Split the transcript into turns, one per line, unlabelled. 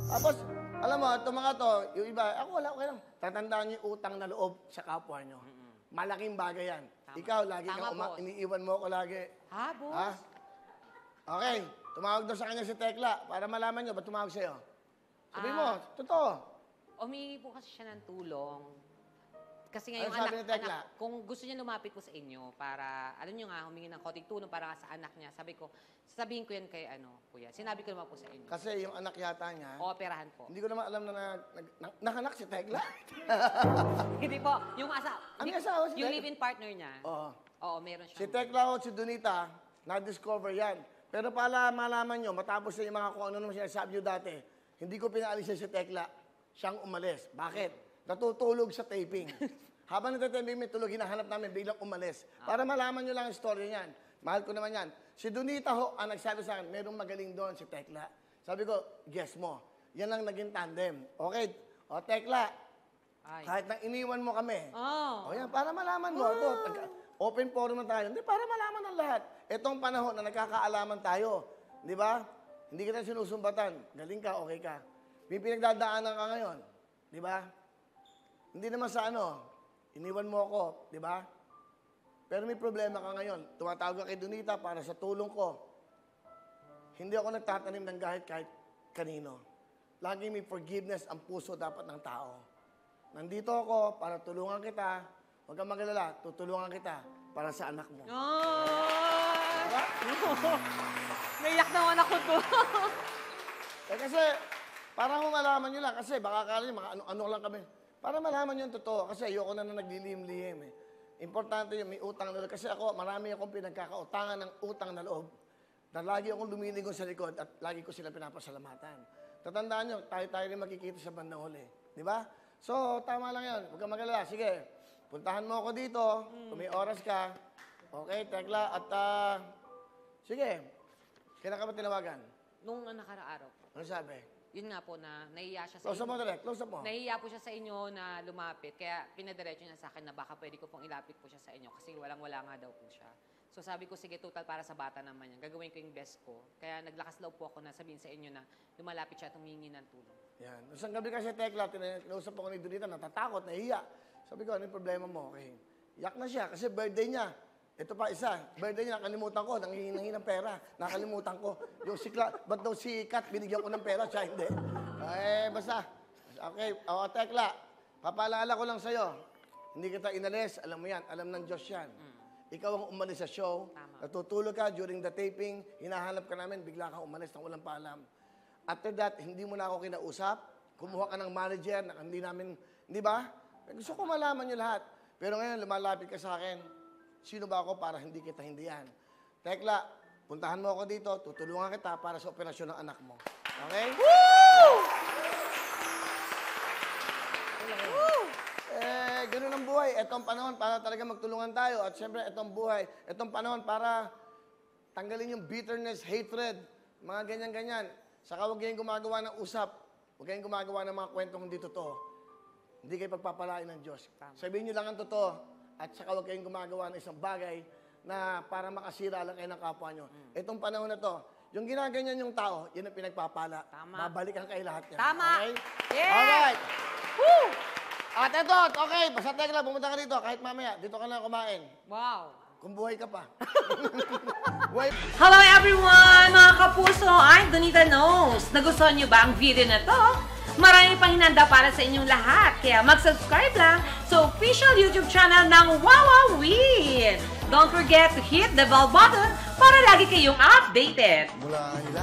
Tapos, alam mo, itong mga to, yung iba, ako wala, okay lang. Tatandaan niyo yung utang na loob sa kapwa niyo. Malaking bagay yan.
Tama.
Ikaw, lagi
Tama,
kang
boss.
iniiwan mo ako lagi.
Ha, boss?
Ha? Okay, tumawag daw sa kanya si Tekla para malaman niyo, ba't tumawag sa'yo? Sabi mo, totoo.
Umingi po kasi siya ng tulong. Kasi nga
Ano
yung
sabi ni Tekla?
kung gusto niya lumapit po sa inyo para, alam niyo nga, humingi ng konting tulong para nga sa anak niya. Sabi ko, sasabihin ko yan kay kuya. Sinabi ko naman po sa inyo.
Kasi yung anak yata niya,
Ooperahan po.
hindi ko naman alam na nakanak si Tekla.
Hindi po. Yung
Ang asawa si
yung
Tekla?
live-in partner niya.
Oo.
Oo, meron siya.
Si Tekla o si Donita, na-discover yan. Pero para malaman nyo, matapos na yung mga kung ano naman sinasabi nyo dati, hindi ko pinaalis si Tekla. Siyang umalis. Bakit? Natutulog sa taping. Habang nagtataping may tulog, hinahanap namin, biglang umalis. Para malaman nyo lang ang story niyan. Mahal ko naman yan. Si Donita ho, ang nagsabi sa akin, merong magaling doon si Tekla. Sabi ko, guess mo. Yan ang naging tandem. Okay. O, Tekla,
Ay.
kahit na iniwan mo kami.
Oh.
O yan, para malaman mo. Ito, open forum na tayo. Hindi, para malaman ng lahat. Itong panahon na nagkakaalaman tayo. Di ba? Hindi kita sinusumbatan. Galing ka, okay ka. May pinagdadaanan ka ngayon. Di ba? Hindi naman sa iniwan mo ako. Di ba? Pero may problema ka ngayon. Tumatawag ka kay Donita para sa tulong ko. Hindi ako nagtatanim ng kahit kanino. Lagi may forgiveness ang puso dapat ng tao. Nandito ako para tulungan kita. Huwag kang magalala, tutulungan kita para sa anak mo. Diba?
Naiyak naman ako to.
Kasi, para mo malaman nyo lang, kasi baka akala nyo, mga ano lang kami. Para malaman nyo yung totoo, kasi ayoko na naglilihim-lihim eh. Importante yung may utang na loob. Kasi ako, marami akong pinagkakautangan ng utang na loob. Na lagi akong lumilingon sa likod at lagi ko sila pinapasalamatan. Tatandaan nyo, tayo rin makikita sa bandang huli. Di ba? So, tama lang yan. Huwag kang magalala. Sige, puntahan mo ako dito. Kung may oras ka. Okay, Tekla. At, sige. Kailan ka ba tinawagan?
Nung nakaraaraw po.
Ano sabi?
Yun nga po na nahiya siya sa
Close up
inyo.
mo direct. Close up mo.
Nahiya po siya sa inyo na lumapit. Kaya pinadiretso niya sa akin na baka pwede ko pong ilapit po siya sa inyo kasi walang-wala nga daw po siya. So sabi ko, sige, total para sa bata naman yan. Gagawin ko yung best ko. Kaya naglakas loob po ako na sabihin sa inyo na lumalapit siya at humingi ng tulong.
Yan. Isang gabi kasi Tekla, kinausap ako ni Donita, natatakot, nahiya. Sabi ko, ano yung problema mo? Okay. Yak na siya kasi birthday niya. Ito pa isa, birthday niya, nakalimutan ko, nanghihingi ng pera. Nakalimutan ko. Yung ba't daw si Kat, binigyan ko ng pera, siya hindi. Basta. Okay, Tekla, papaalala ko lang sa'yo. Hindi kita inalis, alam mo yan, alam ng Diyos yan. Ikaw ang umalis sa show, natutulog ka during the taping, hinahanap ka namin, bigla kang umalis nang walang paalam. After that, hindi mo na ako kinausap, kumuha ka ng manager na hindi namin, di ba? Gusto ko malaman nyo lahat. Pero ngayon, lumalapit ka sa akin, sino ba ako para hindi kita hindihan? Tekla, puntahan mo ako dito, tutulungan kita para sa operasyon ng anak mo. Okay? Woo! Ganun ang buhay. Itong panahon para talaga magtulungan tayo. At siyempre, itong buhay, itong panahon para tanggalin yung bitterness, hatred, mga ganyan-ganyan. Saka huwag kayong gumagawa ng usap. Huwag kayong gumagawa ng mga kwentong hindi totoo. Hindi kayo pagpapalain ng Diyos. Sabihin nyo lang ang totoo. At saka huwag kayong gumagawa ng isang bagay na para makasira lang kayo ng kapwa nyo. Itong panahon na to, yung ginaganyan yung tao, yun ang pinagpapala.
Tama.
Babalikan kayo lahat niya.
Tama.
Okay?
Yes.
Alright. Woo! At ito, okay, basta Tekla, pumunta ka dito, kahit mamaya, dito ka na kumain.
Wow.
Kung buhay ka pa. Buhay.
Hello everyone! Mga kapuso, I'm Donita Knows. Nagustuhan niyo ba ang video na to? Marami pang hinanda para sa inyong lahat, kaya mag-subscribe lang sa official YouTube channel ng Wowowin! Don't forget to hit the bell button para lagi kayong updated.
Mula